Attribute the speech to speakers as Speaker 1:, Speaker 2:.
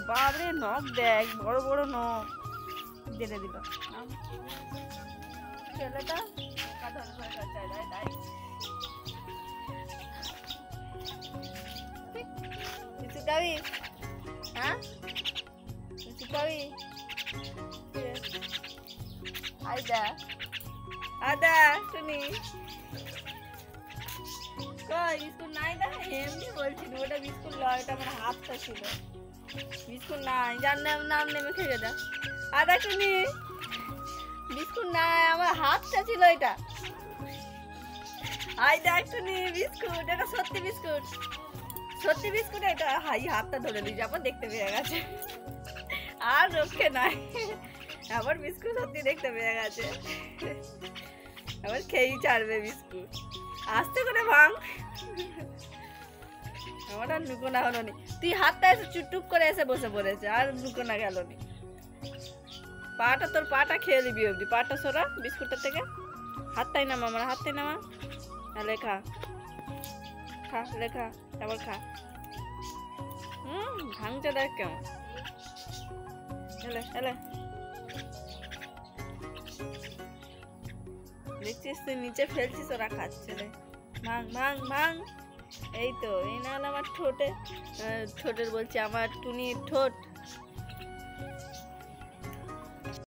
Speaker 1: বাবরে নখ দেখ, বড় বড় নখ দেড়ে দিল ছেলেটা। কিছু খাবি? হ্যাঁ কিছু খাবি? আয়দা আদা শুনি বিস্কুট নাই না? এমনি বলছি ওটা বিস্কুট লয়, ওটা আমার হাতটা ছিল। বিস্কুট নাই, যার নাম নেমে খেয়ে যা। আদা শুনি বিস্কুট নাই, আমার হাতটা ছিল এটা। আই দেখ শুনি বিস্কুট, এটা সত্যি বিস্কুট, সত্যি বিস্কুট এটা। হাই হাতটা ধরে নিয়ে যাবো, দেখতে পেয়ে গেছে আর রক্ষে নাই। আবার বিস্কুট সত্যি দেখতে পেয়ে গেছে, আবার খেয়েই ছাড়বে বিস্কুট। আস্তে করে ভাঙ, আমার আর লুকোনা হলো নি। তুই হাতটা এসে চুপটুপ করে এসে বসে পড়েছে, আর লুকোনা গেল নি। পাটা, তোর পাটা খেয়ে নিবি অবধি। পাটা সরা বিস্কুটটার থেকে, হাতটাই নামা, আমার হাতটাই নামা। তাহলে খা, খা লেখা, আবার খা। ভাঙছে দেখ কেমন। এলে এলে দেখছিস তুই নিচে ফেলছিস, ওরা খাচ্ছে রে। ভাঙ ভাঙ ভাঙ। এই তো, এই না হলে আমার ঠোঁটের বলছি, আমার টুনির ঠোঁট